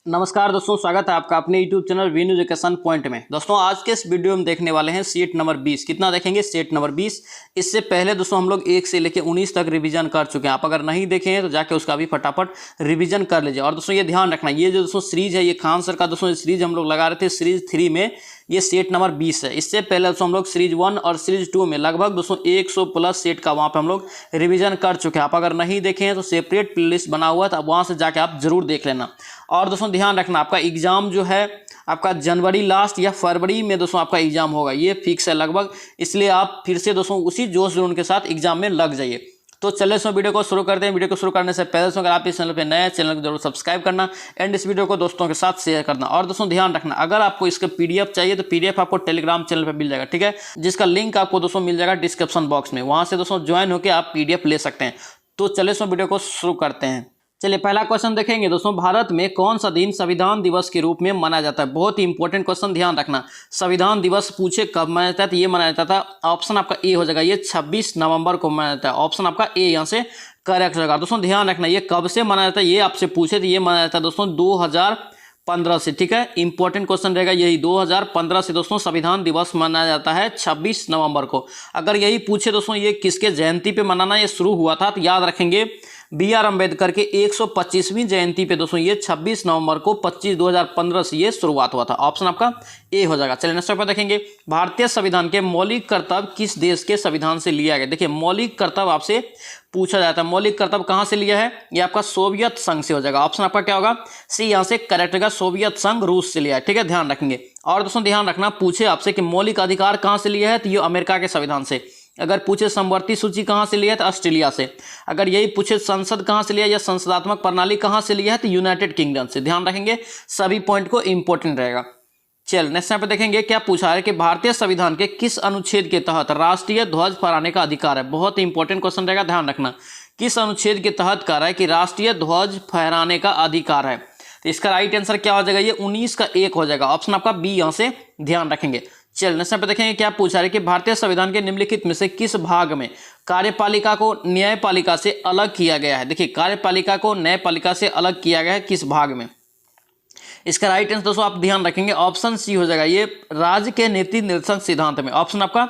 नमस्कार दोस्तों, स्वागत है आपका अपने YouTube channel Veenu education point में। दोस्तों आज के इस वीडियो में देखने वाले हैं सेट नंबर 20। कितना देखेंगे? Set number 20। इससे पहले दोस्तों हम लोग 1 से लेकर 19 तक रिवीजन कर चुके हैं। आप अगर नहीं देखे हैं तो जाके उसका भी फटाफट रिवीजन कर लीजिए। और दोस्तों ये ध्यान रखना, ये जो दोस्तों सीरीज है, ये खान सर का दोस्तों सीरीज हम लोग लगा रहे थे सीरीज 3 में, ये सेट नंबर 20 है। इससे पहले दोस्तों हम लोग सीरीज 1 और सीरीज 2 में लगभग दोस्तों 100 प्लस सेट का वहाँ पे हम लोग रिवीजन कर चुके हैं। आप अगर नहीं देखे हैं तो सेपरेट प्लेलिस्ट बना हुआ है, तो वहाँ से जाके आप जरूर देख लेना। और दोस्तों ध्यान रखना, आपका एग्जाम जो है आपका जनवरी लास्ट या फरवरी में दोस्तों आपका एग्जाम होगा, ये फिक्स है लगभग। इसलिए आप फिर से दोस्तों उसी जोश जुनून के साथ एग्जाम में लग जाइए। तो चलिए दोस्तों वीडियो को शुरू करते हैं। वीडियो को शुरू करने से पहले दोस्तों अगर आप इस चैनल पे नए हैं, चैनल को जरूर सब्सक्राइब करना एंड इस वीडियो को दोस्तों के साथ शेयर करना। और दोस्तों ध्यान रखना, अगर आपको इसका पीडीएफ चाहिए तो पीडीएफ आपको टेलीग्राम चैनल पे मिल जाएगा, ठीक है, जिसका लिंक आपको दोस्तों मिल जाएगा डिस्क्रिप्शन बॉक्स में। वहां से दोस्तों ज्वाइन होकर आप पीडीएफ ले सकते हैं। तो चलिए दोस्तों वीडियो को शुरू करते हैं। चलिए पहला क्वेश्चन देखेंगे दोस्तों, भारत में कौन सा दिन संविधान दिवस के रूप में मनाया जाता है? बहुत ही इंपॉर्टेंट क्वेश्चन, ध्यान रखना। संविधान दिवस पूछे कब मनाया जाता है, तो ये मनाया जाता था, ऑप्शन आपका ए हो जाएगा, ये 26 नवंबर को मनाया जाता है। ऑप्शन आपका ए यहाँ से करेक्ट हो जाएगा। दोस्तों ध्यान रखना, ये कब से मनाया जाता है, ये आपसे पूछे तो ये मनाया जाता है दोस्तों 2015 से, ठीक है। इंपॉर्टेंट क्वेश्चन रहेगा यही, 2015 से दोस्तों संविधान दिवस मनाया जाता है 26 नवंबर को। अगर यही पूछे दोस्तों ये किसके जयंती पे मनाना ये शुरू हुआ था, तो याद रखेंगे बी.आर. अम्बेडकर के 125वीं जयंती पे दोस्तों ये 26 नवंबर को 2015 से ये शुरुआत हुआ था। ऑप्शन आपका ए हो जाएगा। चलिए नेक्स्ट पर देखेंगे, भारतीय संविधान के मौलिक कर्तव्य किस देश के संविधान से लिया गया? देखिए मौलिक कर्तव्य आपसे पूछा जाता है, मौलिक कर्तव्य कहाँ से लिया है? ये आपका सोवियत संघ से हो जाएगा। ऑप्शन आपका क्या होगा? सी यहाँ से करेक्ट होगा, सोवियत संघ रूस से लिया है, ठीक है, ध्यान रखेंगे। और दोस्तों ध्यान रखना, पूछे आपसे कि मौलिक अधिकार कहाँ से लिया है, तो ये अमेरिका के संविधान से। अगर पूछे समवर्ती सूची कहाँ से लिया है, तो ऑस्ट्रेलिया से। अगर यही पूछे संसद कहाँ से लिया या संसदात्मक प्रणाली कहाँ से लिया है, तो यूनाइटेड किंगडम से। ध्यान रखेंगे, सभी पॉइंट को इंपॉर्टेंट रहेगा। चल नेक्स्ट यहाँ पे देखेंगे, क्या पूछा है कि भारतीय संविधान के किस अनुच्छेद के तहत राष्ट्रीय ध्वज फहराने का अधिकार है? बहुत ही इंपॉर्टेंट क्वेश्चन रहेगा, ध्यान रखना। किस अनुच्छेद के तहत कह रहा है कि राष्ट्रीय ध्वज फहराने का अधिकार है? तो इसका राइट आंसर क्या हो जाएगा? ये 19 का 1 हो जाएगा। ऑप्शन आपका बी यहाँ से ध्यान रखेंगे। चलिए नेक्स्ट पे देखेंगे, क्या पूछा है कि भारतीय संविधान के निम्नलिखित में से किस भाग में कार्यपालिका को न्यायपालिका से अलग किया गया है? देखिए कार्यपालिका को न्यायपालिका से अलग किया गया है, किस भाग में? इसका राइट आंसर दोस्तों आप ध्यान रखेंगे, ऑप्शन सी हो जाएगा, ये राज्य के नीति निर्देशक सिद्धांत में। ऑप्शन आपका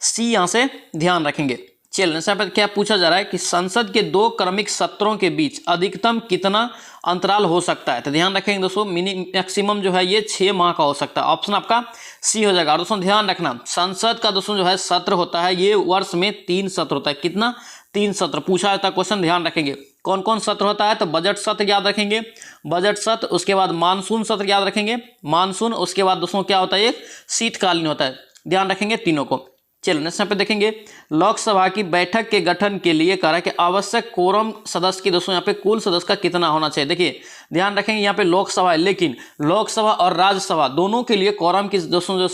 सी यहाँ से ध्यान रखेंगे। चलिए यहाँ पर क्या पूछा जा रहा है कि संसद के 2 क्रमिक सत्रों के बीच अधिकतम कितना अंतराल हो सकता है? तो ध्यान रखेंगे दोस्तों, मैक्सिमम जो है ये 6 माह का हो सकता है। ऑप्शन आपका सी हो जाएगा। और दोस्तों ध्यान रखना, संसद का दोस्तों जो है सत्र होता है, ये वर्ष में 3 सत्र होता है। कितना? 3 सत्र पूछा जाता है क्वेश्चन, ध्यान रखेंगे। कौन कौन सत्र होता है? तो बजट सत्र याद रखेंगे, बजट सत्र, उसके बाद मानसून सत्र याद रखेंगे, मानसून, उसके बाद दोस्तों क्या होता है, एक शीतकालीन होता है, ध्यान रखेंगे तीनों को। चलिए नेक्स्ट पे देखेंगे, लोकसभा की बैठक के गठन के लिए कहा है कि आवश्यक कोरम सदस्य की दोस्तों यहाँ पे कुल सदस्य का कितना होना चाहिए? देखिए ध्यान रखेंगे, यहाँ पे लोकसभा है, लेकिन लोकसभा और राज्यसभा दोनों के लिए कोरम की दोस्तों जो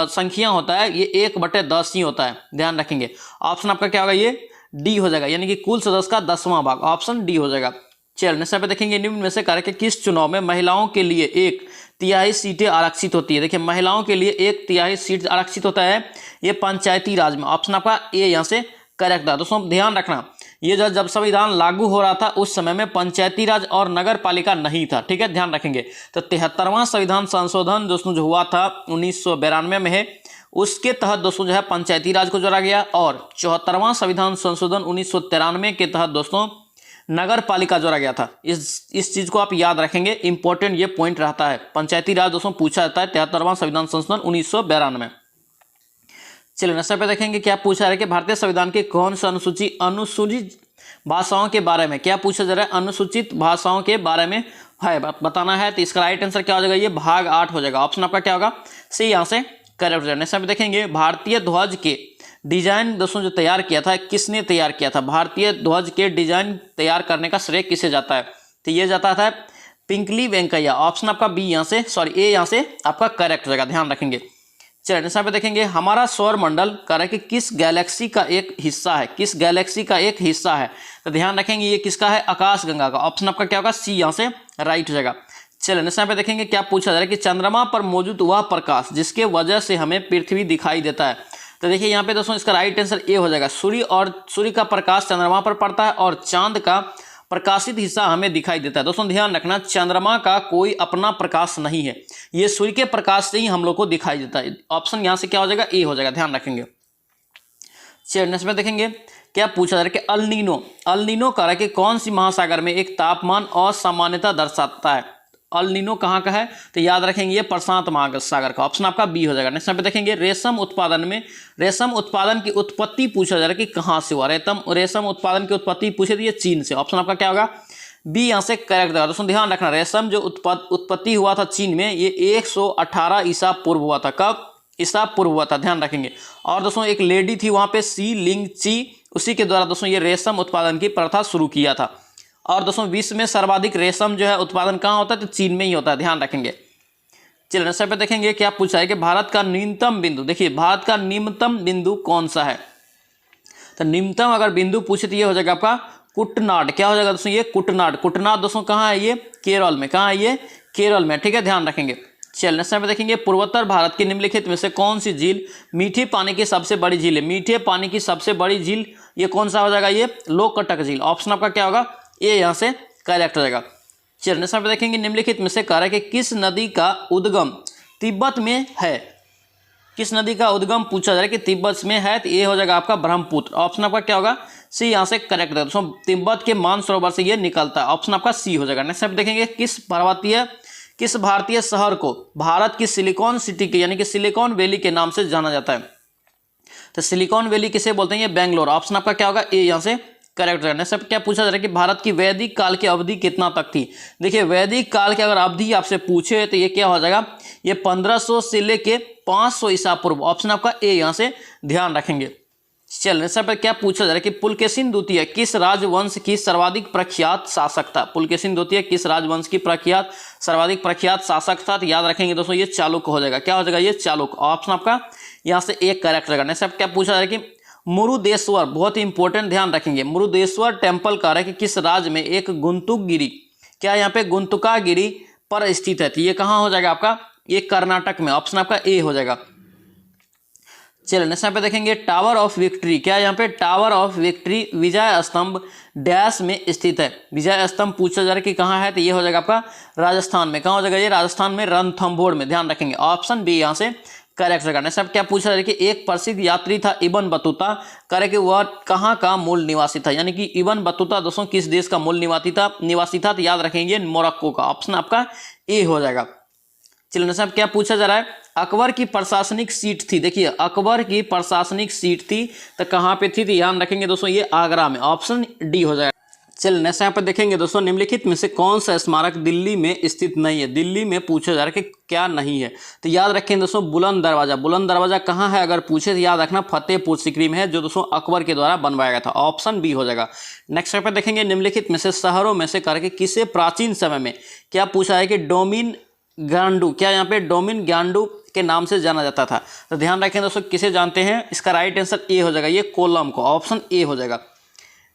संख्या होता है ये 1/10 ही होता है, ध्यान रखेंगे। ऑप्शन आपका क्या होगा? ये डी हो जाएगा, यानी कि कुल सदस्य का 10वां भाग। ऑप्शन डी हो जाएगा। चलिए नेक्स्ट पे देखेंगे, निम्न में से कहा है कि किस चुनाव में महिलाओं के लिए 1/3 सीटें आरक्षित होती है? देखिए महिलाओं के लिए 1/3 सीट आरक्षित होता है, ये पंचायती राज में। ऑप्शन आपका ए यहाँ से करेक्ट था। दोस्तों ध्यान रखना, ये जब संविधान लागू हो रहा था उस समय में पंचायती राज और नगर पालिका नहीं था, ठीक है, ध्यान रखेंगे। तो 73वां संविधान संशोधन दोस्तों जो हुआ था 1992 में है, उसके तहत दोस्तों जो है पंचायती राज को जोड़ा गया। और 74वां संविधान संशोधन 1993 के तहत दोस्तों नगर पालिका जोड़ा गया था। इस चीज को आप याद रखेंगे, इंपॉर्टेंट ये पॉइंट रहता है। पंचायती राज दोस्तों पूछा जाता है 73वां संविधान संशोधन 1992। चलिए नेक्स्ट पे देखेंगे, क्या पूछा है कि भारतीय संविधान के कौन सा अनुसूचित भाषाओं के बारे में क्या पूछा जा रहा है? अनुसूचित भाषाओं के बारे में है बताना है। तो इसका राइट आंसर क्या हो जाएगा? ये भाग 8 हो जाएगा। ऑप्शन आपका क्या होगा? सी यहाँ से करेक्ट हो जाएगा। नेक्स्ट पे देखेंगे, भारतीय ध्वज के डिजाइन दोस्तों जो तैयार किया था, किसने तैयार किया था? भारतीय ध्वज के डिजाइन तैयार करने का श्रेय किसे जाता है? तो ये जाता था पिंकली वेंकैया। ऑप्शन आपका बी यहाँ से ए यहाँ से आपका करेक्ट हो जाएगा, ध्यान रखेंगे। चलिए यहाँ पे देखेंगे, हमारा सौर मंडल कह रहा है कि किस गैलेक्सी का एक हिस्सा है? किस गैलेक्सी का एक हिस्सा है? तो ध्यान रखेंगे ये किसका है? आकाशगंगा का। ऑप्शन आपका क्या होगा? सी यहाँ से राइट हो जाएगा। चलिए यहाँ पे देखेंगे, क्या पूछा जा रहा है कि चंद्रमा पर मौजूद वह प्रकाश जिसके वजह से हमें पृथ्वी दिखाई देता है? तो देखिए यहाँ पे दोस्तों इसका राइट आंसर ए हो जाएगा। सूर्य का प्रकाश चंद्रमा पर पड़ता है और चांद का प्रकाशित हिस्सा हमें दिखाई देता है। दोस्तों ध्यान रखना, चंद्रमा का कोई अपना प्रकाश नहीं है, ये सूर्य के प्रकाश से ही हम लोग को दिखाई देता है। ऑप्शन यहाँ से क्या हो जाएगा, ए हो जाएगा, ध्यान रखेंगे। चलिए नेक्स्ट में देखेंगे क्या पूछा जा रहा है कि अल नीनो कारक के कौन सी महासागर में एक तापमान असामान्यता दर्शाता है। अल नीनो कहाँ का है, तो याद रखेंगे ये प्रशांत महासागर का। ऑप्शन आपका बी हो जाएगा। नेक्स्ट पे देखेंगे रेशम उत्पादन की उत्पत्ति पूछा जा रहा है कि कहाँ से हुआ। रेशम उत्पादन की उत्पत्ति पूछे तो ये चीन से। ऑप्शन आपका क्या होगा, बी यहाँ से करेक्ट होगा। दोस्तों ध्यान रखना, रेशम जो उत्पत्ति हुआ था चीन में, ये 118 ईसा पूर्व हुआ था। कब, ईसा पूर्व हुआ था, ध्यान रखेंगे। और दोस्तों एक लेडी थी वहाँ पे, सी लिंग ची, उसी के द्वारा दोस्तों ये रेशम उत्पादन की प्रथा शुरू किया था। और दोस्तों विश्व में सर्वाधिक रेशम जो है उत्पादन कहाँ होता है, तो चीन में ही होता है, ध्यान रखेंगे। चलिए नेक्स्ट पे देखेंगे क्या पूछा है कि भारत का न्यूनतम बिंदु, देखिए भारत का निम्नतम बिंदु कौन सा है। तो निम्नतम अगर बिंदु पूछे तो ये हो जाएगा आपका कुटनाड। क्या हो जाएगा दोस्तों, ये कुटनाड दोस्तों कहाँ है, ये केरल में। कहाँ है ये, केरल में, ठीक है, ध्यान रखेंगे। चलिए नेक्स्ट पे देखेंगे पूर्वोत्तर भारत की निम्नलिखित में से कौन सी झील मीठे पानी की सबसे बड़ी झील है। मीठे पानी की सबसे बड़ी झील ये कौन सा हो जाएगा, ये लोकटक झील। ऑप्शन आपका क्या होगा, ये यहाँ से करेक्ट हो जाएगा। चलिए नेक्स्ट पे देखेंगे निम्नलिखित में से कह रहा है कि किस नदी का उद्गम तिब्बत में है। किस नदी का उद्गम पूछा जा रहा है कि तिब्बत में है, तो ये हो जाएगा आपका ब्रह्मपुत्र। ऑप्शन आपका क्या होगा, सी यहाँ से करेक्ट है। दोस्तों तिब्बत के मानसरोवर से ये निकलता है। ऑप्शन आपका सी हो जाएगा। नेक्स्ट देखेंगे किस भारतीय शहर को भारत की सिलिकॉन सिटी के यानी कि सिलिकॉन वैली के नाम से जाना जाता है। तो सिलिकॉन वैली किसे बोलते हैं, ये बेंगलोर। ऑप्शन आपका क्या होगा, ए यहाँ से करेक्ट है। नेक्स्ट क्या पूछा जा रहा है कि भारत की वैदिक काल की अवधि कितना तक थी। देखिए वैदिक काल की अगर अवधि आपसे पूछे तो ये क्या हो जाएगा, ये 1500 से लेके 500 ईसा पूर्व। ऑप्शन आपका ए यहाँ से ध्यान रखेंगे। चलिए नेक्स्ट पर क्या पूछा जा रहा है कि पुलकेशिन द्वितीय किस राजवंश की सर्वाधिक प्रख्यात शासक था। पुलकेशिन द्वितीय किस राजवंश की सर्वाधिक प्रख्यात शासक था, तो याद रखेंगे दोस्तों ये चालुक्य हो जाएगा। क्या हो जाएगा, ये चालुक्य। ऑप्शन आपका यहाँ से एक करेक्ट रहेगा। नेक्स्ट क्या पूछा जा रहा है कि मुरुदेश्वर, बहुत ही इंपॉर्टेंट, ध्यान रखेंगे। मुरुदेश्वर टेम्पल कह रहा है कि किस राज्य में एक गुंतुकगिरी, क्या यहाँ पे गुंतुकागिरी पर स्थित है। तो ये कहाँ हो जाएगा आपका, ये कर्नाटक में। ऑप्शन आपका ए हो जाएगा। चलिए नेक्स्ट यहाँ पे देखेंगे टावर ऑफ विक्ट्री। क्या यहाँ पे टावर ऑफ विक्ट्री विजय स्तंभ डैश में स्थित है। विजय स्तंभ पूछा जा रहा है कि कहाँ है, तो ये हो जाएगा आपका राजस्थान में। कहाँ हो जाएगा, ये राजस्थान में रणथंभौर में, ध्यान रखेंगे। ऑप्शन बी यहाँ से करेक्ट रहेगा। नेक्स्ट क्या पूछा जा रहा है कि एक प्रसिद्ध यात्री था इब्न बतूता, करे कि वह कहाँ का मूल निवासी था। यानी कि इब्न बतूता दोस्तों किस देश का मूल निवासी था, तो याद रखेंगे मोरक्को का। ऑप्शन आपका ए हो जाएगा। चलिए साहब क्या पूछा जा रहा है, अकबर की प्रशासनिक सीट थी। देखिए अकबर की प्रशासनिक सीट थी तो कहाँ पे थी, ध्यान रखेंगे दोस्तों ये आगरा में। ऑप्शन डी हो जाएगा। चलिए नेक्स्ट यहाँ पर देखेंगे दोस्तों निम्नलिखित में से कौन सा स्मारक दिल्ली में स्थित नहीं है। दिल्ली में पूछा जा रहा है कि क्या नहीं है, तो याद रखें दोस्तों बुलंद दरवाजा। बुलंद दरवाजा कहाँ है अगर पूछे तो याद रखना फतेहपुर सीकरी में है, जो दोस्तों अकबर के द्वारा बनवाया गया था। ऑप्शन बी हो जाएगा। नेक्स्ट यहाँ पर देखेंगे निम्नलिखित में से शहरों में से करके किसे प्राचीन समय में क्या पूछा है कि डोमिन गांडू, क्या यहाँ पे डोमिन गांडू के नाम से जाना जाता था। तो ध्यान रखें दोस्तों किसे जानते हैं, इसका राइट आंसर ए हो जाएगा, ये कोल्लम को। ऑप्शन ए हो जाएगा।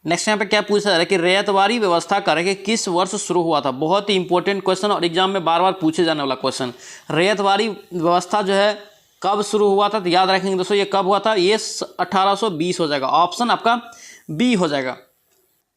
नेक्स्ट यहाँ पे क्या पूछा जा रहा है कि रैयतवाड़ी व्यवस्था करके किस वर्ष शुरू हुआ था। बहुत ही इंपॉर्टेंट क्वेश्चन और एग्जाम में बार बार पूछे जाने वाला क्वेश्चन। रैयतवाड़ी व्यवस्था जो है कब शुरू हुआ था, तो याद रखेंगे दोस्तों ये कब हुआ था, ये 1820 हो जाएगा। ऑप्शन आपका बी हो जाएगा।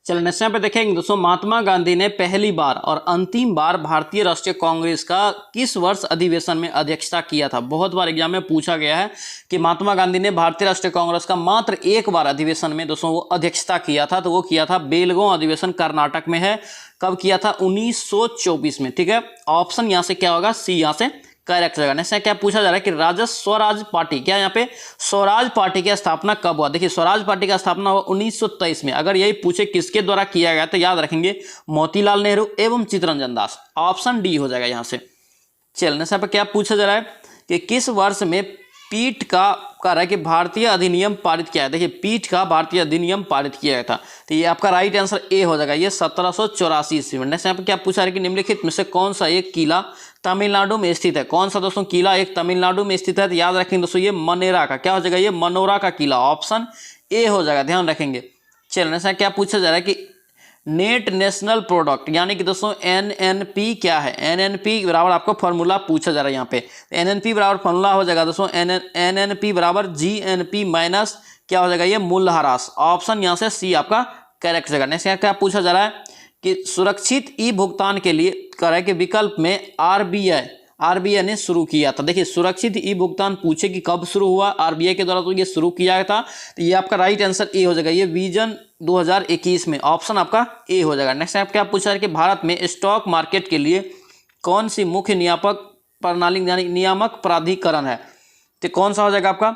चलिए नेक्स्ट यहाँ पे देखेंगे दोस्तों महात्मा गांधी ने पहली बार और अंतिम बार भारतीय राष्ट्रीय कांग्रेस का किस वर्ष अधिवेशन में अध्यक्षता किया था। बहुत बार एग्जाम में पूछा गया है कि महात्मा गांधी ने भारतीय राष्ट्रीय कांग्रेस का मात्र एक बार अधिवेशन में दोस्तों वो अध्यक्षता किया था, तो वो किया था बेलगांव अधिवेशन कर्नाटक में है। कब किया था, 1924 में। ठीक है, ऑप्शन यहाँ से क्या होगा, सी यहाँ से करेक्ट रहेगा। नेक्स्ट क्या पूछा जा रहा है कि स्वराज पार्टी, क्या यहाँ पे स्वराज पार्टी की स्थापना कब हुआ। देखिए स्वराज पार्टी का स्थापना हुआ 1923 में। अगर यही पूछे किसके द्वारा किया गया तो याद रखेंगे मोतीलाल नेहरू एवं चित्तरंजन दास। ऑप्शन डी हो जाएगा यहाँ से। चलने से क्या पूछा जा रहा है कि किस वर्ष में पीठ का कह रहा है कि भारतीय अधिनियम पारित किया है। देखिए पीठ का भारतीय अधिनियम पारित किया गया था, तो ये आपका राइट आंसर ए हो जाएगा, ये 1784 ईस्वी में। नेक्स्ट यहाँ पे क्या पूछा है कि निम्नलिखित में से कौन सा एक किला तमिलनाडु में स्थित है। कौन सा दोस्तों किला एक तमिलनाडु में स्थित है, तो याद रखेंगे दोस्तों ये मनेरा का। क्या हो जाएगा, ये मनोरा का किला। ऑप्शन ए हो जाएगा, ध्यान रखेंगे। चलिए नेक्स्ट क्या पूछा जा रहा है कि नेट नेशनल प्रोडक्ट यानी कि दोस्तों एनएनपी क्या है। एनएनपी बराबर आपको फॉर्मूला पूछा जा रहा है यहाँ पे। एनएनपी बराबर फॉर्मूला हो जाएगा दोस्तों एनएनपी बराबर जीएनपी माइनस क्या हो जाएगा, ये मूल्यह्रास। ऑप्शन यहाँ से सी आपका करेक्ट हो जाएगा। नेक्स्ट क्या पूछा जा रहा है कि सुरक्षित ई भुगतान के लिए कह रहा है कि विकल्प में आरबीआई ने शुरू किया था। देखिए सुरक्षित ई भुगतान पूछे कि कब शुरू हुआ, आरबीआई के द्वारा तो ये शुरू किया था, तो ये आपका राइट आंसर ए हो जाएगा, ये विजन 2021 में, ऑप्शन आपका ए हो जाएगा। नेक्स्ट आप क्या पूछा है कि भारत में स्टॉक मार्केट के लिए कौन सी मुख्य नियामक प्रणाली यानी नियामक प्राधिकरण है, तो कौन सा हो जाएगा आपका,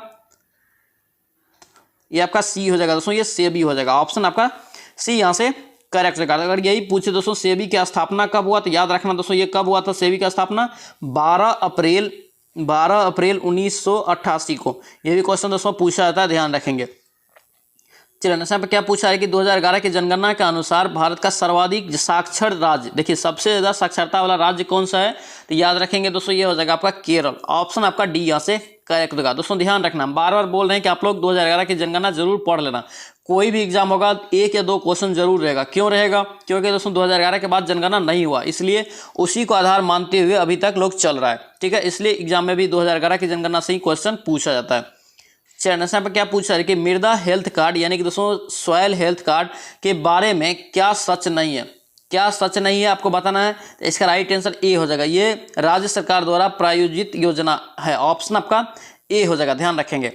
ये आपका सी हो जाएगा दोस्तों, ये सेबी हो जाएगा, ऑप्शन आपका सी यहाँ से करेक्ट होगा। अगर यही पूछे दोस्तों सेबी की स्थापना कब हुआ, तो याद रखना दोस्तों ये कब हुआ था सेबी का स्थापना, 12 अप्रैल 1988 को। ये भी क्वेश्चन दोस्तों पूछा जाता है, ध्यान रखेंगे। चलिए नेक्स्ट पे क्या पूछा है कि 2011 की जनगणना के अनुसार भारत का सर्वाधिक साक्षर राज्य, देखिए सबसे ज्यादा साक्षरता वाला राज्य कौन सा है, तो याद रखेंगे दोस्तों ये हो जाएगा आपका केरल, ऑप्शन आपका डी यहाँ से करेक्ट होगा। दोस्तों ध्यान रखना, बार बार बोल रहे हैं कि आप लोग 2011 की जनगणना जरूर पढ़ लेना, कोई भी एग्जाम होगा 1 या 2 क्वेश्चन जरूर रहेगा। क्यों रहेगा, क्योंकि दोस्तों 2011 के बाद जनगणना नहीं हुआ, इसलिए उसी को आधार मानते हुए अभी तक लोग चल रहा है, ठीक है, इसलिए एग्जाम में भी 2011 की जनगणना से ही क्वेश्चन पूछा जाता है। चलिए यहाँ पर क्या पूछा है कि मृदा हेल्थ कार्ड यानी कि दोस्तों सॉयल हेल्थ कार्ड के बारे में क्या सच नहीं है, क्या सच नहीं है आपको बताना है, तो इसका राइट आंसर ए हो जाएगा, ये राज्य सरकार द्वारा प्रायोजित योजना है, ऑप्शन आपका ए हो जाएगा, ध्यान रखेंगे।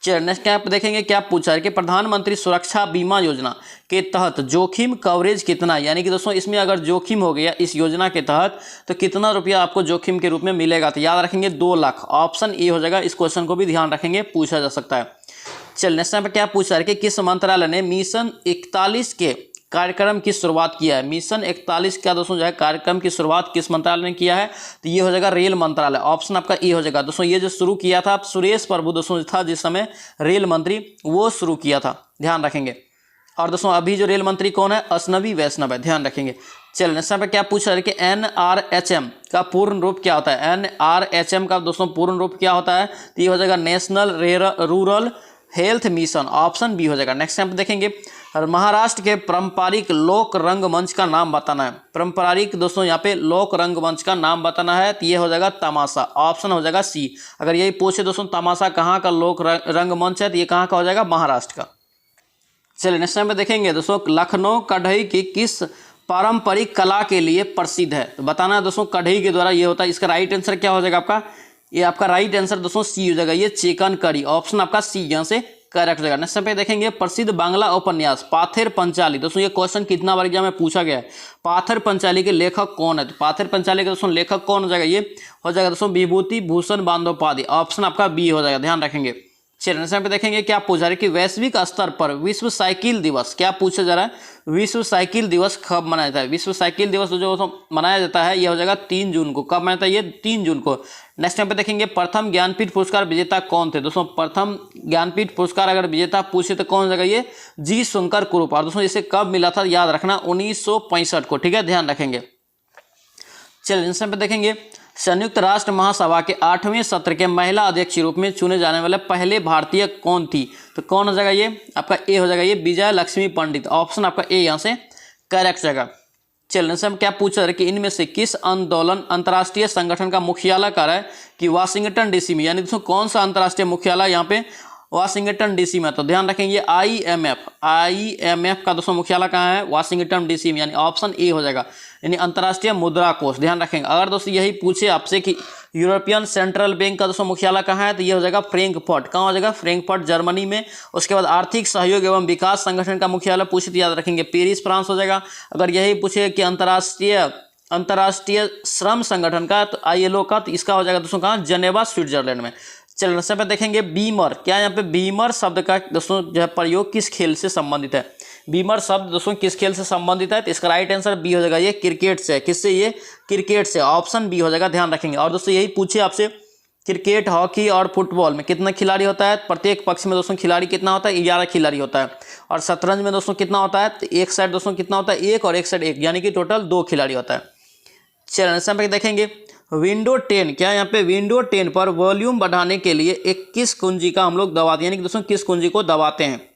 चलिए नेक्स्ट क्या आप देखेंगे क्या पूछा है कि प्रधानमंत्री सुरक्षा बीमा योजना के तहत जोखिम कवरेज कितना है, यानी कि दोस्तों इसमें अगर जोखिम हो गया इस योजना के तहत तो कितना रुपया आपको जोखिम के रूप में मिलेगा, तो याद रखेंगे 2 लाख, ऑप्शन ए हो जाएगा। इस क्वेश्चन को भी ध्यान रखेंगे, पूछा जा सकता है। चलिए नेक्स्ट टाइम पर क्या पूछा है कि किस मंत्रालय ने मिशन 41 के कार्यक्रम की शुरुआत किया है, मिशन 41 का दोस्तों जो है कार्यक्रम की शुरुआत किस मंत्रालय ने किया है, तो ये हो जाएगा रेल मंत्रालय, ऑप्शन आपका ए हो जाएगा। दोस्तों ये जो शुरू किया था सुरेश प्रभु दोस्तों था जिस समय रेल मंत्री, वो शुरू किया था, ध्यान रखेंगे। और दोस्तों अभी जो रेल मंत्री कौन है, अश्विनी वैष्णव है, ध्यान रखेंगे। चलिए नेक्स्ट पे क्या पूछा है कि NRHM का पूर्ण रूप क्या होता है, NRHM का दोस्तों पूर्ण रूप क्या होता है, तो ये हो जाएगा national rural health mission, option B हो जाएगा। नेक्स्ट टाइम देखेंगे महाराष्ट्र के पारंपरिक लोक रंगमंच का नाम बताना है, पारंपरिक दोस्तों यहाँ पे लोक रंगमंच का नाम बताना है, तो ये हो जाएगा तमाशा, ऑप्शन हो जाएगा सी। अगर यही पूछे दोस्तों तमाशा कहाँ का लोक रंगमंच है, तो ये कहाँ का हो जाएगा, महाराष्ट्र का। चलिए नेक्स्ट टाइम पे देखेंगे दोस्तों लखनऊ कढ़ई की किस पारंपरिक कला के लिए प्रसिद्ध है, तो बताना है दोस्तों कढ़ई के द्वारा ये होता है, इसका राइट आंसर क्या हो जाएगा आपका, ये आपका राइट आंसर दोस्तों सी हो जाएगा, ये चिकन करी, ऑप्शन आपका सी यहाँ से करेक्ट हो जाएगा। नेक्स्ट पे देखेंगे प्रसिद्ध बांग्ला उपन्यास पाथेर पंचाली, दोस्तों ये क्वेश्चन कितना बार एग्जाम में पूछा गया है, पाथेर पंचाली के लेखक कौन है, तो पाथेर पंचाली के दोस्तों लेखक कौन हो जाएगा, ये हो जाएगा दोस्तों विभूति भूषण बंदोपाध्याय, ऑप्शन आपका बी हो जाएगा, ध्यान रखेंगे। चलिए नेक्स्ट पे देखेंगे क्या पूछा है कि वैश्विक स्तर पर विश्व साइकिल दिवस, क्या पूछा जा रहा है, विश्व साइकिल दिवस कब मनाया जाता है, विश्व साइकिल दिवस जो मनाया जाता है ये हो जाएगा 3 जून को, कब मनाया जाता है, ये 3 जून को। नेक्स्ट टाइम पे देखेंगे प्रथम ज्ञानपीठ पुरस्कार विजेता कौन थे, दोस्तों प्रथम ज्ञानपीठ पुरस्कार अगर विजेता पूछे तो कौन हो जाएगा, ये जी शंकर कुरूप, और दोस्तों इसे कब मिला था याद रखना 1965 को, ठीक है, ध्यान रखेंगे। चलिए नेक्स्ट टाइम पे देखेंगे संयुक्त राष्ट्र महासभा के 8वें सत्र के महिला अध्यक्ष के रूप में चुने जाने वाले पहले भारतीय कौन थी, तो कौन हो जाएगा, ये आपका ए हो जाएगा, ये विजय लक्ष्मी पंडित, ऑप्शन आपका ए यहाँ से करेक्ट हो जाएगा। चलने से हम क्या पूछ रहे हैं कि इनमें से किस आंदोलन अंतर्राष्ट्रीय संगठन का मुख्यालय कर रहा है कि वाशिंगटन डीसी में, यानी दोस्तों कौन सा अंतर्राष्ट्रीय मुख्यालय यहाँ पे वाशिंगटन डीसी में, तो ध्यान रखेंगे आईएमएफ का दोस्तों मुख्यालय कहाँ है, वाशिंगटन डीसी में, यानी ऑप्शन ए हो जाएगा, यानी अंतर्राष्ट्रीय मुद्रा कोष, ध्यान रखेंगे। अगर दोस्तों यही पूछे आपसे कि यूरोपियन सेंट्रल बैंक का दोस्तों मुख्यालय कहाँ है, तो ये हो जाएगा फ्रैंकफर्ट, कहाँ हो जाएगा, फ्रैंकफर्ट जर्मनी में। उसके बाद आर्थिक सहयोग एवं विकास संगठन का मुख्यालय पूछे तो याद रखेंगे पेरिस फ्रांस हो जाएगा। अगर यही पूछे कि अंतर्राष्ट्रीय श्रम संगठन का, तो ILO का, तो इसका हो जाएगा दोस्तों कहाँ, जनेवा स्विट्जरलैंड में। चलिए नेक्स्ट पे देखेंगे बीमर, क्या यहाँ पे बीमर शब्द का दोस्तों जो है प्रयोग किस खेल से संबंधित है, बीमर शब्द दोस्तों किस खेल से संबंधित है, तो इसका राइट आंसर बी हो जाएगा, ये क्रिकेट से, किससे, ये क्रिकेट से, ऑप्शन बी हो जाएगा, ध्यान रखेंगे। और दोस्तों यही पूछे आपसे क्रिकेट हॉकी और फुटबॉल में कितना खिलाड़ी होता है, प्रत्येक पक्ष में दोस्तों खिलाड़ी कितना होता है, 11 खिलाड़ी होता है। और शतरंज में दोस्तों कितना होता है, तो एक साइड दोस्तों कितना होता है, 1 और एक साइड 1, यानी कि टोटल 2 खिलाड़ी होता है। चलिए नेक्स्ट पे देखेंगे विंडो 10, क्या यहाँ पे विंडो 10 पर वॉल्यूम बढ़ाने के लिए एक किस कुंजी का हम लोग दबाते हैं, यानी कि दोस्तों किस कुंजी को दबाते हैं।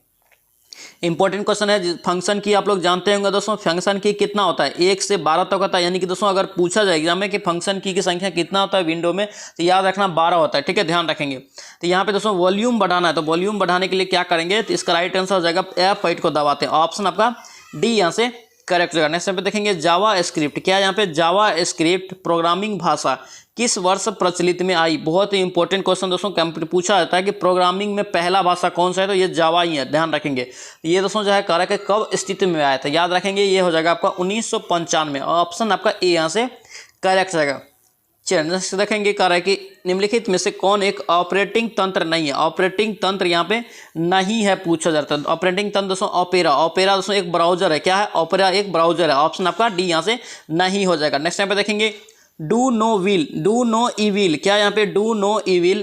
इंपॉर्टेंट क्वेश्चन है। फंक्शन की आप लोग जानते होंगे दोस्तों, फंक्शन की कितना होता है, 1 से 12 तक होता है, यानी कि दोस्तों अगर पूछा जाए एग्जाम में कि फंक्शन की संख्या कितना होता है विंडो में, तो याद रखना 12 होता है, ठीक है, ध्यान रखेंगे। तो यहाँ पे दोस्तों वॉल्यूम बढ़ाना है, तो वॉल्यूम बढ़ाने के लिए क्या करेंगे, तो इसका राइट आंसर हो जाएगा F8 को दबाते हैं, ऑप्शन आपका डी यहाँ से करेक्ट जगह। नेक्स्ट पे देखेंगे जावा स्क्रिप्ट, क्या है यहाँ पे जावा स्क्रिप्ट प्रोग्रामिंग भाषा किस वर्ष प्रचलित में आई। बहुत ही इंपॉर्टेंट क्वेश्चन दोस्तों पूछा जाता है कि प्रोग्रामिंग में पहला भाषा कौन सा है, तो ये जावा ही है, ध्यान रखेंगे। ये दोस्तों जो है कह रहा है कि कब स्थिति में आया था, याद रखेंगे ये हो जाएगा आपका 1995। ऑप्शन आपका ए यहाँ से करेक्ट जाएगा। चलिए नेक्स्ट देखेंगे, कह रहा है कि निम्नलिखित में से कौन एक ऑपरेटिंग तंत्र नहीं है। ऑपरेटिंग तंत्र यहाँ पे नहीं है पूछा जाता है। ऑपरेटिंग तंत्र दोस्तों ओपेरा दोस्तों एक ब्राउजर है, क्या है ओपेरा एक ब्राउजर है। ऑप्शन आपका डी यहाँ से नहीं हो जाएगा। नेक्स्ट यहाँ पे देखेंगे डू नो इविल, क्या यहाँ पे do no evil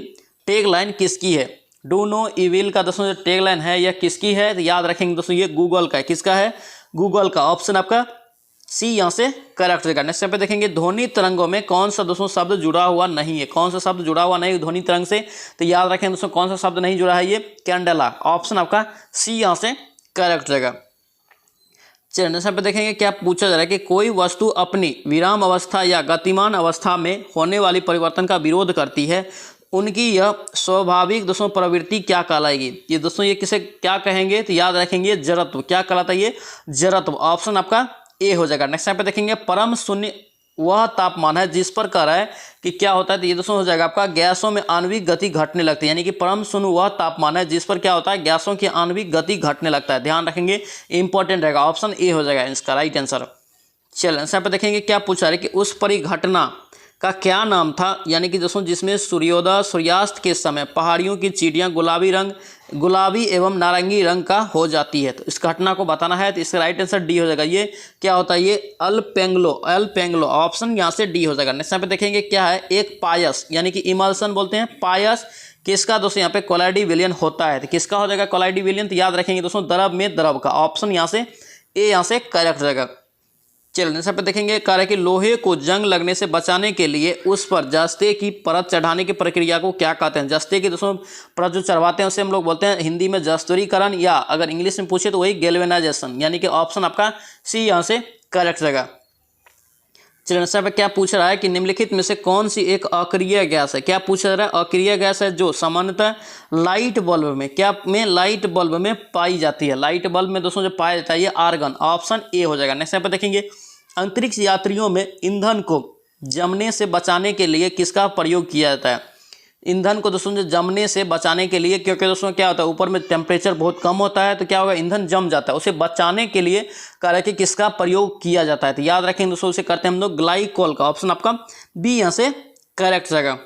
tag line किसकी है। डू नो इविल का दोस्तों जो टैग लाइन है यह किसकी है, तो याद रखेंगे दोस्तों ये गूगल का है। किसका है, गूगल का। ऑप्शन आपका सी यहाँ से करेक्ट होगा। नेक्स्ट पे देखेंगे ध्वनि तरंगों में कौन सा दोस्तों शब्द जुड़ा हुआ नहीं है। कौन सा शब्द जुड़ा हुआ नहीं ध्वनि तरंग से, तो याद रखें दोस्तों कौन सा शब्द नहीं जुड़ा है, ये कैंडेला। ऑप्शन आपका सी यहाँ से करेक्ट होगा। चलिए नेक्स्ट पे देखेंगे क्या पूछा जा रहा है कि कोई वस्तु अपनी विराम अवस्था या गतिमान अवस्था में होने वाली परिवर्तन का विरोध करती है, उनकी यह स्वाभाविक दोस्तों प्रवृत्ति क्या कहलाएगी। ये दोस्तों ये किसे क्या कहेंगे, तो याद रखेंगे जड़त्व। क्या कहलाता है ये, जड़त्व। ऑप्शन आपका ए हो जाएगा। नेक्स्ट टाइम पे देखेंगे परम शून्य वह तापमान है जिस पर कह रहा है कि क्या होता है, तो ये दोस्तों हो जाएगा आपका गैसों में आणविक गति घटने लगती है। यानी कि परम शून्य वह तापमान है जिस पर क्या होता है, गैसों की आणविक गति घटने लगता है। ध्यान रखेंगे इंपॉर्टेंट रहेगा। ऑप्शन ए हो जाएगा इसका राइट आंसर। चलिए नेक्स्ट पे देखेंगे क्या पूछा है कि उस परिघटना का क्या नाम था, यानी कि दोस्तों जिसमें सूर्योदय सूर्यास्त के समय पहाड़ियों की चींटियां गुलाबी एवं नारंगी रंग का हो जाती है। तो इस घटना को बताना है, तो इसका राइट आंसर डी हो जाएगा। ये क्या होता है, ये अल्पेंग्लो। ऑप्शन यहाँ से डी हो जाएगा। नेक्स्ट पे देखेंगे क्या है, एक पायस यानी कि इमल्सन बोलते हैं पायस, किसका दोस्तों यहाँ पे कोलाइडी विलयन होता है। तो किसका हो जाएगा कोलाइडी विलयन, तो याद रखेंगे दोस्तों द्रव में द्रव का। ऑप्शन यहाँ से ए यहाँ से करेक्ट हो जाएगा। चलिए नेक्स्ट पे देखेंगे कह रहा है कि लोहे को जंग लगने से बचाने के लिए उस पर जस्ते की परत चढ़ाने की प्रक्रिया को क्या कहते हैं। जस्ते की दोस्तों परत जो चढ़वाते हैं उसे हम लोग बोलते हैं हिंदी में जस्तरीकरण, या अगर इंग्लिश में पूछे तो वही गैल्वेनाइजेशन। यानी कि ऑप्शन आपका सी यहाँ से करेक्ट रहेगा। चलिए नेक्स्ट पे क्या पूछ रहा है कि निम्नलिखित में से कौन सी एक अक्रिय गैस है। क्या पूछा जा रहा है, अक्रिय गैस है जो सामान्यतः लाइट बल्ब में लाइट बल्ब में पाई जाती है। लाइट बल्ब में दोस्तों जो पाया जाता है ये आर्गन। ऑप्शन ए हो जाएगा। नेक्स्ट पे देखेंगे अंतरिक्ष यात्रियों में ईंधन को जमने से बचाने के लिए किसका प्रयोग किया जाता है। ईंधन को दोस्तों जो जमने से बचाने के लिए, क्योंकि दोस्तों क्या होता है ऊपर में टेम्परेचर बहुत कम होता है, तो क्या होगा ईंधन जम जाता है। उसे बचाने के लिए कह रहा है कि किसका प्रयोग किया जाता है, तो याद रखें दोस्तों उसे करते हैं हम लोग ग्लाइकोल का। ऑप्शन आपका बी यहाँ से करेक्ट रहेगा।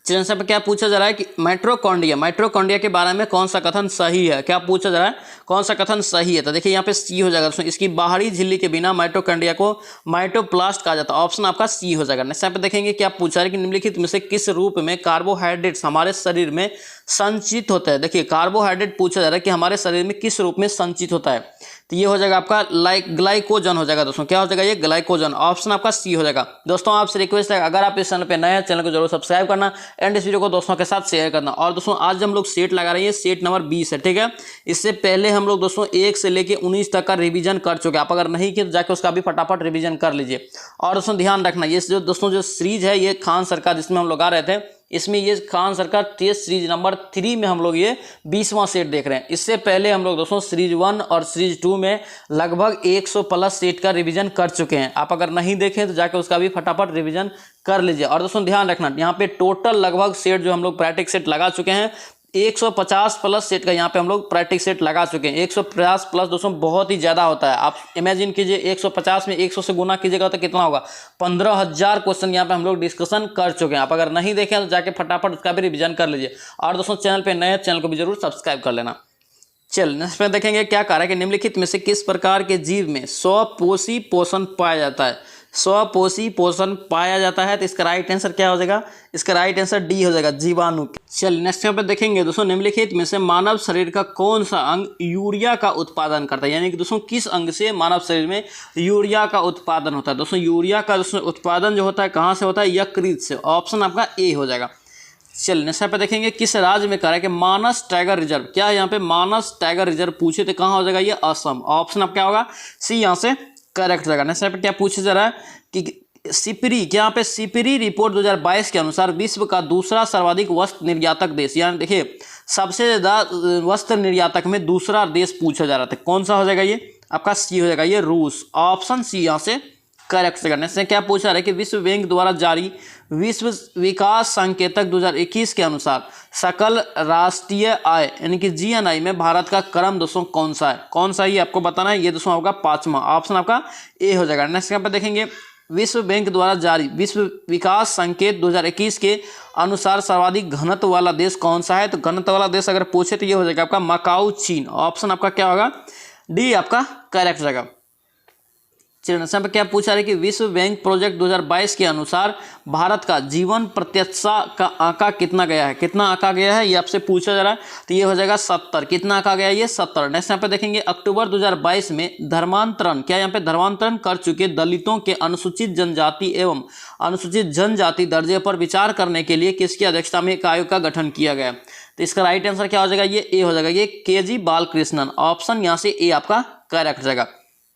चलिए सब क्या पूछा जा रहा है कि माइटोकॉन्ड्रिया के बारे में कौन सा कथन सही है। क्या पूछा जा रहा है, कौन सा कथन सही है, तो देखिए यहाँ पे सी हो जाएगा दोस्तों। इसकी बाहरी झिल्ली के बिना माइटोकॉन्ड्रिया को माइटोप्लास्ट कहा जाता है। ऑप्शन आपका सी हो जाएगा। नेक्स्ट पे देखेंगे क्या पूछा है कि निम्नलिखित में से किस रूप में कार्बोहाइड्रेट्स हमारे शरीर में संचित होता है। देखिए कार्बोहाइड्रेट पूछा जा रहा है कि हमारे शरीर में किस रूप में संचित होता है, तो ये हो जाएगा आपका ग्लाइकोजन हो जाएगा दोस्तों। क्या हो जाएगा ये ग्लाइकोजन। ऑप्शन आपका सी हो जाएगा। दोस्तों आपसे रिक्वेस्ट है अगर आप इस चैनल पे नए हैं चैनल को जरूर सब्सक्राइब करना एंड इस वीडियो को दोस्तों के साथ शेयर करना। और दोस्तों आज हम लोग सेट लगा रहे हैं, सेट नंबर 20 है, ठीक है। इससे पहले हम लोग दोस्तों 1 से लेके 19 तक का रिवीजन कर चुके हैं। आप अगर नहीं किए तो जाके उसका भी फटाफट रिवीजन कर लीजिए। और दोस्तों ध्यान रखना ये जो दोस्तों जो सीरीज है ये खान सरकार जिसमें हम लोग आ रहे थे, इसमें ये खान सरकार टेस्ट सीरीज नंबर 3 में हम लोग ये 20वां सेट देख रहे हैं। इससे पहले हम लोग दोस्तों सीरीज 1 और सीरीज 2 में लगभग 100 प्लस सेट का रिवीजन कर चुके हैं। आप अगर नहीं देखें तो जाके उसका भी फटाफट रिवीजन कर लीजिए। और दोस्तों ध्यान रखना यहाँ पे टोटल लगभग सेट जो हम लोग प्रैक्टिस सेट लगा चुके हैं 150 प्लस सेट का यहाँ पे हम लोग प्रैक्टिस सेट लगा चुके हैं। 150 प्लस दोस्तों बहुत ही ज़्यादा होता है। आप इमेजिन कीजिए 150 में 100 से गुना कीजिएगा तो कितना होगा, 15,000 क्वेश्चन यहाँ पे हम लोग डिस्कशन कर चुके हैं। आप अगर नहीं देखें तो जाके फटाफट उसका भी रिवीजन कर लीजिए। और दोस्तों चैनल पे नए चैनल को भी जरूर सब्सक्राइब कर लेना। चल नेक्स्ट में देखेंगे क्या कह रहा है कि निम्नलिखित में से किस प्रकार के जीव में स्वपोषी पोषण पाया जाता है। स्वपोषी पोषण पाया जाता है, तो इसका राइट आंसर क्या हो जाएगा, इसका राइट आंसर डी हो जाएगा, जीवाणु। चल नेक्स्ट यहाँ पे देखेंगे दोस्तों निम्नलिखित में से मानव शरीर का कौन सा अंग यूरिया का उत्पादन करता है। यानी कि दोस्तों किस अंग से मानव शरीर में यूरिया का उत्पादन होता है। दोस्तों यूरिया का दोस्तों उत्पादन जो होता है कहाँ से होता है, यकृत से। ऑप्शन आपका ए हो जाएगा। चलिए नेक्स्ट पे देखेंगे किस राज्य में कह रहा है कि मानस टाइगर रिजर्व। क्या है यहाँ पे मानस टाइगर रिजर्व पूछे तो कहाँ हो जाएगा ये, असम। ऑप्शन आप क्या होगा, सी यहाँ से करेक्ट रहेगा। नेक्स्ट पे क्या पूछा जा रहा है कि सिपरी, क्या यहाँ पे सिपरी रिपोर्ट 2022 के अनुसार विश्व का दूसरा सर्वाधिक वस्त्र निर्यातक देश। यानी देखिए सबसे ज्यादा वस्त्र निर्यातक में दूसरा देश पूछा जा रहा था, कौन सा हो जाएगा ये, आपका सी हो जाएगा, ये रूस, ऑप्शन सी यहाँ से करेक्ट करने से। क्या पूछा रहा है कि विश्व बैंक द्वारा जारी विश्व विकास संकेतक 2021 के अनुसार सकल राष्ट्रीय आय यानी कि जीएनआई में भारत का क्रम दोस्तों कौन सा है, कौन सा ही आपको बताना है। ये दोस्तों होगा 5वां, ऑप्शन आपका ए हो जाएगा। नेक्स्ट यहाँ पे देखेंगे विश्व बैंक द्वारा जारी विश्व विकास संकेत 2021 के अनुसार सर्वाधिक घनत्व वाला देश कौन सा है, तो घनत्व वाला देश अगर पूछे तो ये हो जाएगा आपका मकाऊ चीन, ऑप्शन आपका क्या होगा डी आपका करेक्ट जाएगा। चलिए यहाँ पे क्या पूछा है कि विश्व बैंक प्रोजेक्ट 2022 के अनुसार भारत का जीवन प्रत्याशा का आंका कितना गया है, कितना आंका गया है ये आपसे पूछा जा रहा है, तो ये हो जाएगा 70। कितना आंका गया है ये 70। नेक्स्ट यहाँ पे देखेंगे अक्टूबर 2022 में धर्मांतरण, क्या यहाँ पे धर्मांतरण कर चुके दलितों के अनुसूचित जनजाति एवं अनुसूचित जनजाति दर्जे पर विचार करने के लिए किसकी अध्यक्षता में एक आयोग का गठन किया गया, तो इसका राइट आंसर क्या हो जाएगा, ये ए हो जाएगा, ये के.जी. बालकृष्णन, ऑप्शन यहाँ से ए आपका करेक्ट जाएगा।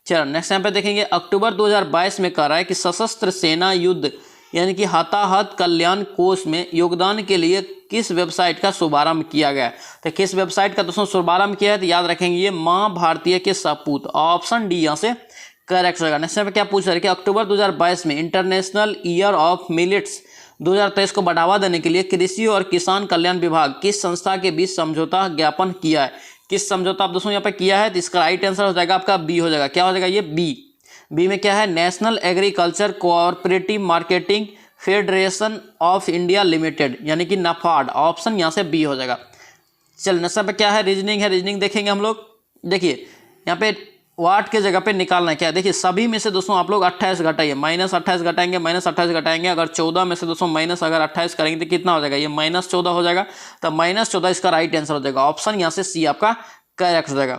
चलो नेक्स्ट यहाँ पे देखेंगे अक्टूबर 2022 में कह रहा है कि सशस्त्र सेना युद्ध यानी कि हताहत कल्याण कोष में योगदान के लिए किस वेबसाइट का शुभारंभ किया गया है, तो किस वेबसाइट का दोस्तों शुभारंभ किया है, तो याद रखेंगे ये माँ भारतीय के सपूत, ऑप्शन डी यहाँ से करेक्ट होगा। नेक्स्ट यहाँ पे क्या पूछ रहा है कि अक्टूबर 2022 में इंटरनेशनल ईयर ऑफ मिलेट्स 2023 को बढ़ावा देने के लिए कृषि और किसान कल्याण विभाग किस संस्था के बीच समझौता ज्ञापन किया है, किस समझौता आप दोस्तों यहाँ पे किया है, तो इसका राइट आंसर हो जाएगा आपका बी हो जाएगा। क्या हो जाएगा ये बी में क्या है, national agriculture cooperative marketing federation of India limited यानी कि नाफाड, ऑप्शन यहाँ से बी हो जाएगा। चल नेक्स्ट पे क्या है, रीजनिंग है, रीजनिंग देखेंगे हम लोग। देखिए यहाँ पे वाट के जगह पे निकालना है क्या है, देखिए सभी में से दोस्तों आप लोग 28 घटाइए, -28 घटाएंगे, -28 घटाएंगे, अगर 14 में से दोस्तों माइनस अगर 28 करेंगे तो कितना हो जाएगा, ये -14 हो जाएगा, तो -14 इसका राइट आंसर हो जाएगा, ऑप्शन यहाँ से सी आपका करेक्ट हो जाएगा।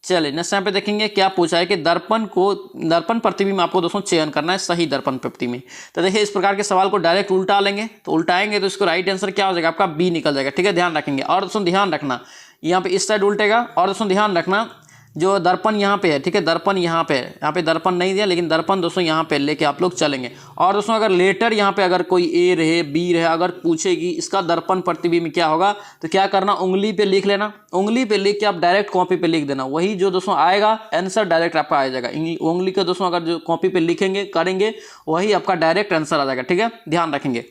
चलिए नेक्स्ट यहाँ पे देखेंगे क्या पूछा है कि दर्पण प्रतिबिंब आपको दोस्तों चयन करना है सही दर्पण प्रतिबिंब। तो देखिए इस प्रकार के सवाल को डायरेक्ट उल्टा लेंगे, तो उल्टाएंगे तो इसको राइट आंसर क्या हो जाएगा आपका बी निकल जाएगा, ठीक है, ध्यान रखेंगे। और दोस्तों ध्यान रखना यहाँ पे इस साइड उल्टेगा, और दोस्तों ध्यान रखना जो दर्पण यहाँ पे है, ठीक है, दर्पण यहाँ पे है, यहाँ पे दर्पण नहीं दिया लेकिन दर्पण दोस्तों यहाँ पे लेके आप लोग चलेंगे। और दोस्तों अगर लेटर यहाँ पे अगर कोई ए रहे बी रहे अगर पूछेगी इसका दर्पण प्रतिबिंब क्या होगा, तो क्या करना, उंगली पे लिख लेना, उंगली पे लिख के आप डायरेक्ट कॉपी पे लिख देना, वही जो दोस्तों आएगा आंसर डायरेक्ट आपका आ जाएगा। उंगली के दोस्तों अगर जो कॉपी पे लिखेंगे करेंगे वही आपका डायरेक्ट आंसर आ जाएगा, ठीक है, ध्यान रखेंगे।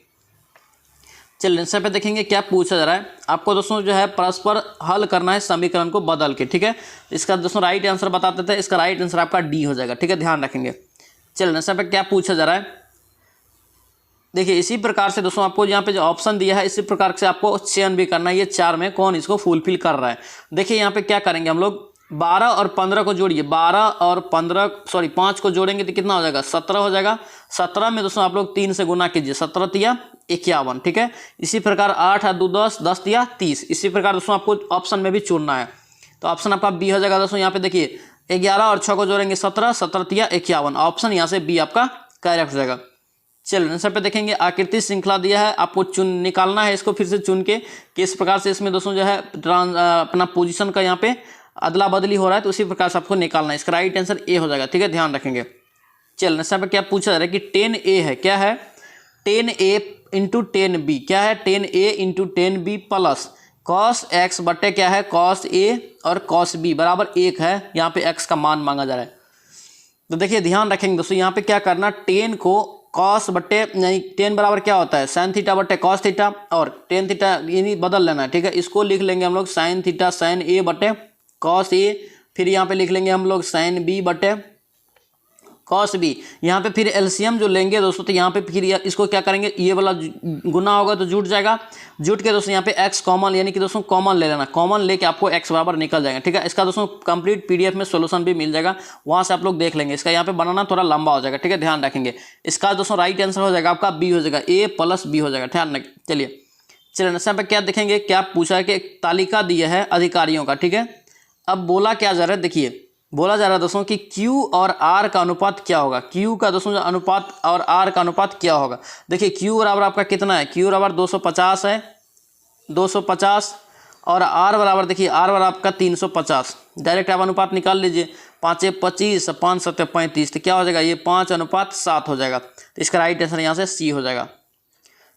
चलिए इस पे देखेंगे क्या पूछा जा रहा है, आपको दोस्तों जो है परस्पर हल करना है समीकरण को बदल के, ठीक है। इसका दोस्तों राइट आंसर बता देते हैं, इसका राइट आंसर आपका डी हो जाएगा, ठीक है, ध्यान रखेंगे। चलिए इस पे क्या पूछा जा रहा है, देखिए इसी प्रकार से दोस्तों आपको यहाँ पे जो ऑप्शन दिया है इसी प्रकार से आपको चयन भी करना है, ये 4 में कौन इसको फुलफिल कर रहा है। देखिए यहाँ पे क्या करेंगे हम लोग, 12 और 15 को जोड़िए, 12 और 5 को जोड़ेंगे तो कितना हो जाएगा, 17 हो जाएगा। 17 में दोस्तों आप लोग 3 से गुना कीजिए, 17 तिया 51, ठीक है। इसी प्रकार 8 और 2 10, 10 तिया 30। इसी प्रकार दोस्तों आपको ऑप्शन में भी चुनना है, तो ऑप्शन आपका बी हो जाएगा। दोस्तों यहाँ पे देखिए 11 और 6 को जोड़ेंगे 17, 17 तिया 51, ऑप्शन यहाँ से बी आपका करेक्ट हो जाएगा। चलिए आंसर पे देखेंगे आकृति श्रृंखला दिया है, आपको निकालना है इसको फिर से चुन के किस प्रकार से इसमें दोस्तों जो है अपना पोजीशन का यहाँ पे अदला बदली हो रहा है, तो उसी प्रकार से आपको निकालना है, इसका राइट आंसर ए हो जाएगा, ठीक है, ध्यान रखेंगे। चलिए इस पे क्या पूछा जा रहा है कि 10a है, क्या है 10a इंटू 10b, क्या है 10a into 10b plus cos x बटे क्या है cos a और cos b बराबर 1 है, यहाँ पे x का मान मांगा जा रहा है। तो देखिए ध्यान रखेंगे दोस्तों यहाँ पे क्या करना, 10 को cos बटे नहीं 10 बराबर क्या होता है sin थीटा बटे cos थीटा, और tan थीटा यानी बदल लेना है, ठीक है, इसको लिख लेंगे हम लोग sin थीटा sin a बटे cos a, फिर यहाँ पे लिख लेंगे हम लोग sin b बटे cos b। यहाँ पे फिर एलसीएम जो लेंगे दोस्तों, तो यहाँ पे फिर इसको क्या करेंगे, ये वाला गुना होगा तो जुट जाएगा, जुट के दोस्तों यहाँ पे x कॉमन यानी कि दोस्तों कॉमन ले लेना, कॉमन लेके आपको x बराबर निकल जाएगा, ठीक है। इसका दोस्तों कंप्लीट पीडीएफ में सोल्यूशन भी मिल जाएगा, वहाँ से आप लोग देख लेंगे, इसका यहाँ पे बनाना थोड़ा लंबा हो जाएगा, ठीक है, ध्यान रखेंगे। इसका दोस्तों राइट आंसर हो जाएगा आपका बी हो जाएगा, ए प्लस बी हो जाएगा, ध्यान रखें। चलिए यहाँ पे क्या देखेंगे, क्या पूछा है कि एक तालिका दी है अधिकारियों का, ठीक है। अब बोला क्या जा रहा है, देखिए बोला जा रहा है दोस्तों कि Q और R का अनुपात क्या होगा, Q का दोस्तों जो अनुपात और R का अनुपात क्या होगा। देखिए Q बराबर आपका कितना है, Q बराबर 250 है, 250, और R बराबर देखिए R बराबर आपका 350। डायरेक्ट आप अनुपात निकाल लीजिए, 5 25, 5 7 35, तो क्या हो जाएगा, ये 5:7 हो जाएगा, तो इसका राइट आंसर यहाँ से सी हो जाएगा।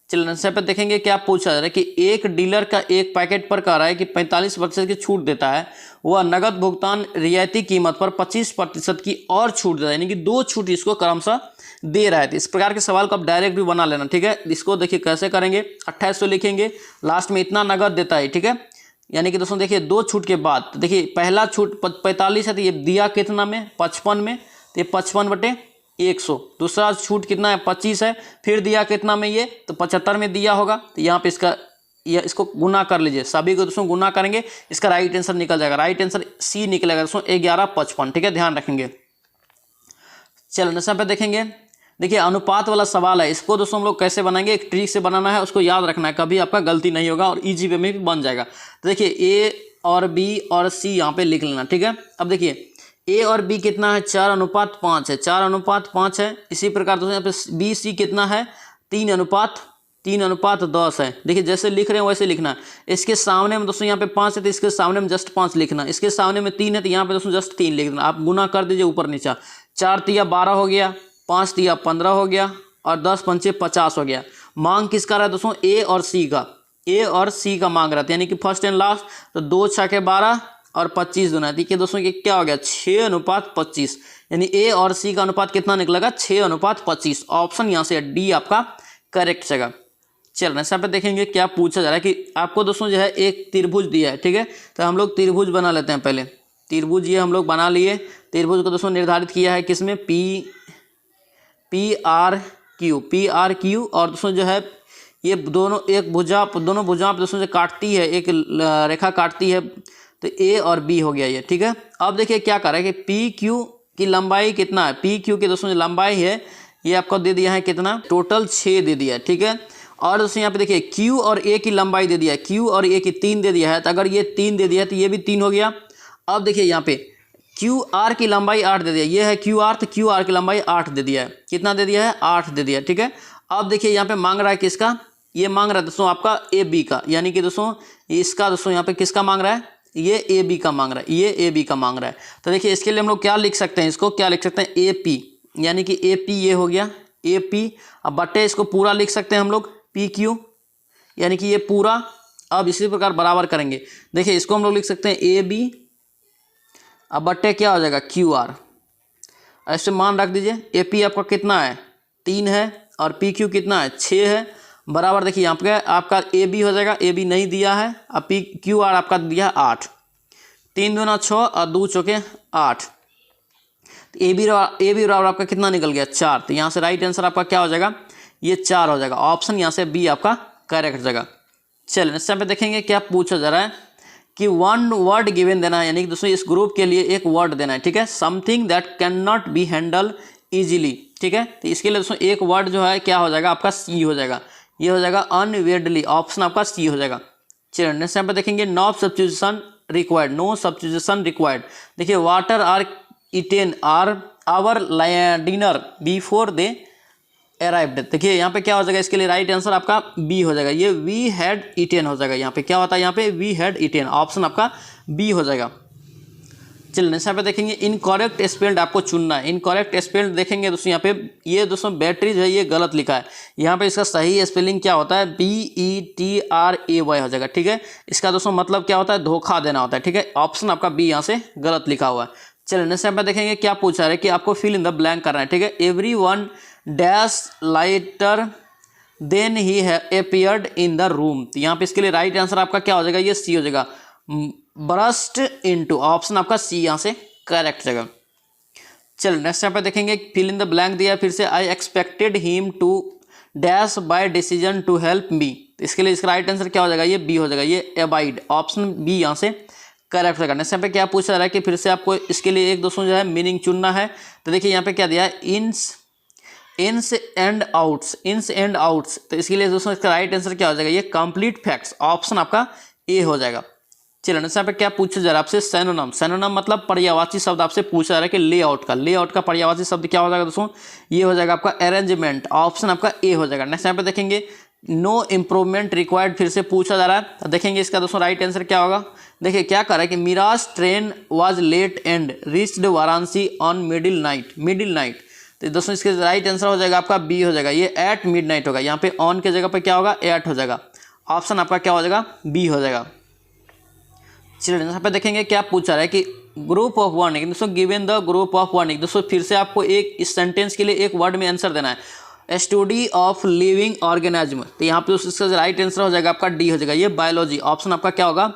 चलिए आंसर पे देखेंगे क्या पूछा जा रहा है कि एक डीलर का एक पैकेट पर कह रहा है कि 45% की छूट देता है, वह नगद भुगतान रियायती कीमत पर 25% की और छूट देता है, यानी कि 2 छूट इसको क्रमशः दे रहा है। तो इस प्रकार के सवाल को आप डायरेक्ट भी बना लेना, ठीक है। इसको देखिए कैसे करेंगे, 2800 लिखेंगे, लास्ट में इतना नगद देता है, ठीक है। यानी कि दोस्तों देखिए 2 छूट के बाद तो देखिए पहला छूट 45 है, तो ये दिया कितना में 55 में, तो ये 55/100। दूसरा छूट कितना है 25 है, फिर दिया कितना में ये तो 75 में दिया होगा। तो यहाँ पे इसको गुना कर लीजिए, सभी को दोस्तों गुना करेंगे, इसका राइट आंसर निकल जाएगा। राइट आंसर सी निकलेगा दोस्तों 1155, ठीक है, ध्यान रखेंगे। चलो नेक्स्ट पे देखेंगे, देखिए अनुपात वाला सवाल है, इसको दोस्तों हम लोग कैसे बनाएंगे, एक ट्रिक से बनाना है, उसको याद रखना है, कभी आपका गलती नहीं होगा और इजी वे में भी बन जाएगा। तो देखिए ए और बी और सी यहाँ पे लिख लेना, ठीक है। अब देखिए ए और बी कितना है 4:5 है, 4:5 है। इसी प्रकार दोस्तों यहाँ पे बी सी कितना है 3:10 है। देखिए जैसे लिख रहे हैं वैसे लिखना है। इसके सामने में दोस्तों यहाँ पे 5 है, तो इसके सामने में जस्ट 5 लिखना। इसके सामने में 3 है, तो यहाँ पे दोस्तों जस्ट 3 लिख देना। आप गुना कर दीजिए ऊपर नीचा, 4 तिया 12 हो गया, 5 तिया 15 हो गया और 10 पंचे 50 हो गया। मांग किसका रहा है दोस्तों, ए और सी का, ए और सी का मांग रहा था, यानी कि फर्स्ट एंड लास्ट। तो 2 छके 12 और 25 दोनों, देखिए दोस्तों ये क्या हो गया 6:25, यानी ए और सी का अनुपात कितना निकलेगा 6:25। ऑप्शन यहाँ से डी आपका करेक्ट जगह। चल नेक्स्ट यहाँ पे देखेंगे क्या पूछा जा रहा है कि आपको दोस्तों जो है एक त्रिभुज दिया है, ठीक है। तो हम लोग त्रिभुज बना लेते हैं पहले। त्रिभुज ये हम लोग बना लिए। त्रिभुज को दोस्तों निर्धारित किया है किसमें, पी आर क्यू, और दोस्तों जो है ये दोनों दोनों भुजाओं दोस्तों जो काटती है, एक रेखा काटती है, तो ए और बी हो गया ये, ठीक है। अब देखिए क्या कर रहा है कि पी क्यू की लंबाई कितना है, पी क्यू की दोस्तों जो लंबाई है ये आपको दे दिया है कितना, टोटल 6 दे दिया है, ठीक है। और दोस्तों यहाँ पे देखिए क्यू और ए की लंबाई दे दिया है, क्यू और ए की 3 दे दिया है। तो अगर ये 3 दे दिया है तो ये भी 3 हो गया। अब देखिए यहाँ पे क्यू आर की लंबाई 8 दे दिया, ये है क्यू आर, तो क्यू आर की लंबाई 8 दे दिया है। कितना दे दिया है 8 दे दिया, ठीक है। अब देखिए यहाँ पे मांग रहा है किसका, ये मांग रहा है दोस्तों आपका ए बी का, यानी कि दोस्तों इसका दोस्तों यहाँ पे किसका मांग रहा है, ये ए बी का मांग रहा है, ये ए बी का मांग रहा है। तो देखिए इसके लिए हम लोग क्या लिख सकते हैं, इसको क्या लिख सकते हैं ए पी, यानी कि ए पी ये हो गया ए पी। अब बटे इसको पूरा लिख सकते हैं हम लोग पी क्यू, यानी कि ये पूरा। अब इसी प्रकार बराबर करेंगे, देखिए इसको हम लोग लिख सकते हैं ए बी, अब बट्टे क्या हो जाएगा क्यू आर। ऐसे मान रख दीजिए, ए पी आपका कितना है 3 है और पी क्यू कितना है 6 है, बराबर। देखिए यहाँ पे आपका ए बी हो जाएगा, ए बी नहीं दिया है, अब पी क्यू आर आपका दिया है 8, 3 दूना 6 और 2 चौके 8। ए बी बराबर आपका कितना निकल गया 4। तो यहाँ से राइट आंसर आपका क्या हो जाएगा, ये 4 हो जाएगा। ऑप्शन यहाँ से बी आपका करेक्ट जगह। चलिए इस पे देखेंगे क्या पूछा जा रहा है कि 1 वर्ड गिवन देना है, यानी कि दोस्तों इस ग्रुप के लिए एक वर्ड देना है, ठीक है। Something that can not be handle easily, ठीक है। तो इसके लिए दोस्तों एक वर्ड जो है क्या हो जाएगा आपका सी हो जाएगा, ये हो जाएगा अनवेयरडली, ऑप्शन आपका सी हो जाएगा। चलिए नेक्स्ट यहाँ पे देखेंगे नो सब्स्टिट्यूशन रिक्वायर्ड। देखिए water are eaten are our dinner before they arrived. देखिए यहाँ पे क्या हो जाएगा, इसके लिए राइट आंसर आपका बी हो जाएगा, ये वी हैड ईटेन हो जाएगा। यहाँ पे क्या होता है, यहाँ पे वी हैड ईटेन, ऑप्शन आपका बी हो जाएगा। चलिए नेक्स्ट यहाँ पे देखेंगे इनकरेक्ट स्पेल्ड आपको चुनना है। इनकरेक्ट स्पेल्ड देखेंगे दोस्तों यहाँ पे ये दोस्तों बैटरीज है ये गलत लिखा है, यहाँ पे इसका सही स्पेलिंग क्या होता है BETRAY हो जाएगा, ठीक है। इसका दोस्तों मतलब क्या होता है, धोखा देना होता है, ठीक है। ऑप्शन आपका बी यहाँ से गलत लिखा हुआ है। चलिए नेक्स्ट यहाँ पे देखेंगे क्या पूछा है कि आपको फिल इन द ब्लैंक करना है, ठीक है। everyone dash lighter then he appeared in the room. तो यहाँ पे इसके लिए राइट आंसर आपका क्या हो जाएगा, ये सी हो जाएगा ब्रस्ट इनटू, ऑप्शन आपका सी यहाँ से करेक्ट जगह। चलो नेक्स्ट यहाँ पे देखेंगे फिल इन द ब्लैंक दिया फिर से, I expected him to dash by decision to help me. इसके लिए इसका राइट आंसर क्या हो जाएगा, ये बी हो जाएगा, ये अबाइड, ऑप्शन बी यहाँ से करेक्ट होगा। नेक्स्ट यहाँ पे क्या पूछा जा रहा है कि फिर से आपको इसके लिए एक दोस्तों जो है मीनिंग चुनना है। तो देखिए यहाँ पे क्या दिया है, इन्स एंड आउट्स। तो इसके लिए दोस्तों इसका राइट आंसर क्या हो जाएगा, ये कंप्लीट फैक्ट्स, ऑप्शन आपका ए हो जाएगा। चलिए नेक्स्ट यहाँ पे क्या पूछा जा रहा है आपसे, सैनोनम मतलब पर्यायवाची शब्द आपसे पूछा जा रहा है कि लेआउट का पर्यायवाची शब्द क्या हो जाएगा दोस्तों, ये हो जाएगा आपका अरेंजमेंट, ऑप्शन आपका ए हो जाएगा। नेक्स्ट यहाँ पे देखेंगे नो इम्प्रूवमेंट रिक्वायर्ड फिर से पूछा जा रहा है, तो देखेंगे इसका दोस्तों राइट आंसर क्या होगा। देखिए क्या कर रहा है कि Miraj train was late and reached Varanasi on middle night. तो दोस्तों इसके राइट आंसर हो जाएगा आपका बी हो जाएगा, ये एट मिडनाइट होगा। यहाँ पे ऑन के जगह पे क्या होगा, एट हो जाएगा, ऑप्शन आपका क्या हो जाएगा, बी हो जाएगा। चलिए यहाँ पे देखेंगे क्या पूछा रहा है कि ग्रुप ऑफ वर्ड, दोस्तों given the group of word, दोस्तों फिर से आपको एक इस सेंटेंस के लिए एक वर्ड में आंसर देना है। स्टडी ऑफ लिविंग ऑर्गेनिज्म, तो यहाँ पे इसका राइट आंसर हो जाएगा आपका डी हो जाएगा, ये बायोलॉजी। ऑप्शन आपका क्या होगा,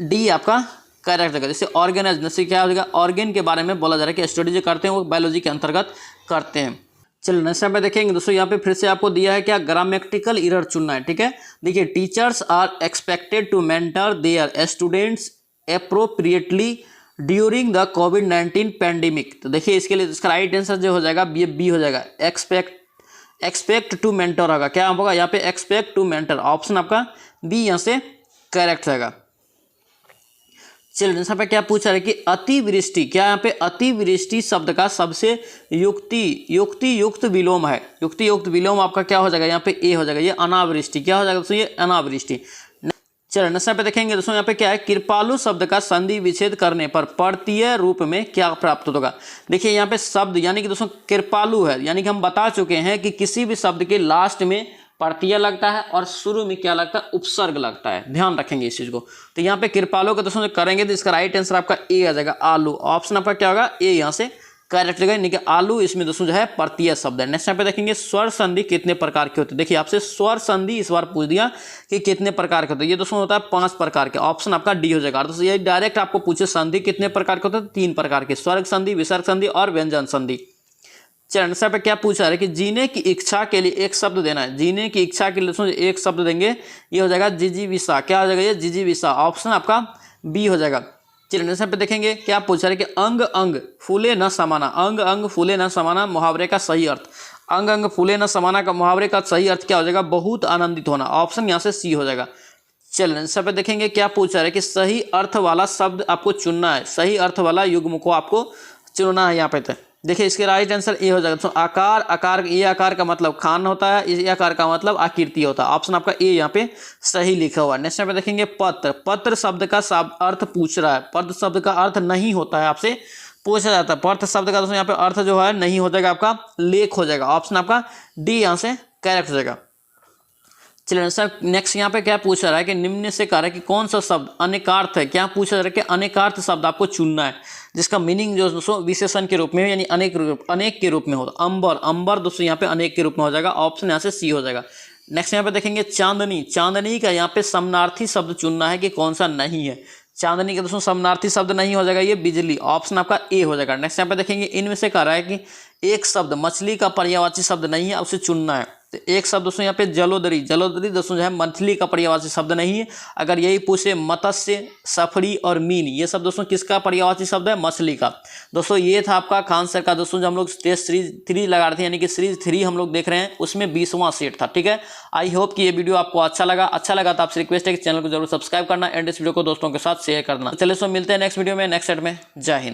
डी आपका करेक्ट होगा। जैसे ऑर्गेनिज्म, जैसे क्या हो जाएगा, ऑर्गेन के बारे में बोला जा रहा है कि स्टडी जो करते हैं वो बायोलॉजी के अंतर्गत करते हैं। चलिए नेक्स्ट पे देखेंगे दोस्तों, यहाँ पे फिर से आपको दिया है क्या, ग्रामेटिकल एरर चुनना है, ठीक है। देखिए teachers are expected to mentor their students appropriately during the कोविड-19 पैंडेमिक। तो देखिए इसके लिए इसका राइट आंसर जो हो जाएगा बी हो जाएगा, एक्सपेक्ट टू मेंटर होगा, क्या होगा यहाँ पे एक्सपेक्ट टू मेंटर। ऑप्शन आपका बी यहाँ से करेक्ट रहेगा। चलिए यहाँ पे क्या पूछा है कि अतिवृष्टि, क्या यहाँ पे अतिवृष्टि शब्द का सबसे युक्त विलोम है। युक्त विलोम आपका क्या हो जाएगा, यहाँ पे ए हो जाएगा, ये अनावृष्टि। क्या हो जाएगा दोस्तों, ये अनावृष्टि। चलिए नेक्स्ट पे देखेंगे दोस्तों, यहाँ पे क्या है, कृपालु शब्द का संधि विच्छेद करने पर परतीय रूप में क्या प्राप्त होगा। देखिए यहाँ पे शब्द यानी कि दोस्तों कृपालु है, यानी कि हम बता चुके हैं कि किसी भी शब्द के लास्ट में प्रत्यय लगता है और शुरू में क्या लगता है, उपसर्ग लगता है। ध्यान रखेंगे इस चीज को। तो यहाँ पे कृपालु का दोस्तों करेंगे तो इसका राइट आंसर आपका ए आ जाएगा, आलू। ऑप्शन आपका क्या होगा, ए यहाँ से करेक्ट रहेगा, यानी कि आलू इसमें दोस्तों जो है प्रत्यय शब्द है। नेक्स्ट यहाँ पे देखेंगे स्वर संधि कितने प्रकार के होते हैं। देखिए आपसे स्वर संधि इस बार पूछ दिया कि कितने प्रकार के होते हैं। ये दोस्तों होता है 5 प्रकार के। ऑप्शन आपका डी हो जाएगा। दोस्तों ये डायरेक्ट आपको पूछे संधि कितने प्रकार के होते हैं, 3 प्रकार के, स्वर्ग संधि, विसर्ग संधि और व्यंजन संधि। चरण पे क्या पूछा रहा है कि जीने की इच्छा के लिए एक शब्द देना है। जीने की इच्छा के लिए दोस्तों एक शब्द देंगे, ये हो जाएगा जिजीविषा। क्या हो जाएगा, ये जिजीविषा। ऑप्शन आपका बी हो जाएगा। चरण पे देखेंगे क्या पूछा रहा है कि अंग अंग फूले न समाना, अंग अंग फूले न समाना मुहावरे का सही अर्थ। अंग अंग फूले न समाना का मुहावरे का सही अर्थ क्या हो जाएगा, बहुत आनंदित होना। ऑप्शन यहाँ से सी हो जाएगा। चलिए सब पे देखेंगे क्या पूछा रहा है कि सही अर्थ वाला शब्द आपको चुनना है, सही अर्थ वाला युग्म को आपको चुनना है। यहाँ पे तो देखिए इसके राइट आंसर ए हो जाएगा। तो आकार, आकार, ये आकार का मतलब खान होता है, ये आकार का मतलब आकृति होता है। ऑप्शन आपका ए यहाँ पे सही लिखा हुआ है। नेक्स्ट पे देखेंगे पत्र, पत्र शब्द का अर्थ पूछ रहा है। पत्र शब्द का अर्थ नहीं होता है, आपसे पूछा जाता है। पत्र शब्द का दोस्तों यहाँ पे अर्थ जो है नहीं हो जाएगा, आपका लेख हो जाएगा। ऑप्शन आपका डी यहाँ से करेक्ट हो जाएगा। चलिए सर नेक्स्ट यहाँ पे क्या पूछा रहा है कि निम्न से कह रहा है कि कौन सा शब्द अनेकार्थ है। क्या पूछा जा रहा है कि अनेकार्थ शब्द आपको चुनना है, जिसका मीनिंग जो दोस्तों विशेषण के रूप में यानी अनेक के रूप में होता। अंबर, अंबर दोस्तों यहाँ पे अनेक के रूप में हो जाएगा। ऑप्शन यहाँ से सी हो जाएगा। नेक्स्ट यहाँ पे देखेंगे चांदनी, चांदनी का यहाँ पे समानार्थी शब्द चुनना है कि कौन सा नहीं है। चांदनी का दोस्तों समानार्थी शब्द नहीं हो जाएगा, ये बिजली। ऑप्शन आपका ए हो जाएगा। नेक्स्ट यहाँ पे देखेंगे इनमें से कह रहा है कि एक शब्द मछली का पर्यायवाची शब्द नहीं है, उसे चुनना है। तो एक शब्द दोस्तों यहाँ पे जलोदरी, जलोदरी दोस्तों जो है मछली का पर्यायवाची शब्द नहीं है। अगर यही पूछे मत्स्य, सफरी और मीन, ये सब दोस्तों किसका पर्यायवाची शब्द है, मछली का। दोस्तों ये था आपका खान सर का दोस्तों जो हम लोग टेस्ट सीरीज 3 लगा रहे थे, यानी कि सीरीज 3 हम लोग देख रहे हैं, उसमें 20वां सेट था। ठीक है, आई होप कि ये वीडियो आपको अच्छा लगा तो आपसे रिक्वेस्ट है कि चैनल को जरूर सब्सक्राइब करना एंड इस वीडियो को दोस्तों के साथ शेयर करना। चलिए सो मिलते हैं नेक्स्ट वीडियो में, नेक्स्ट सेट में। जय हिंद।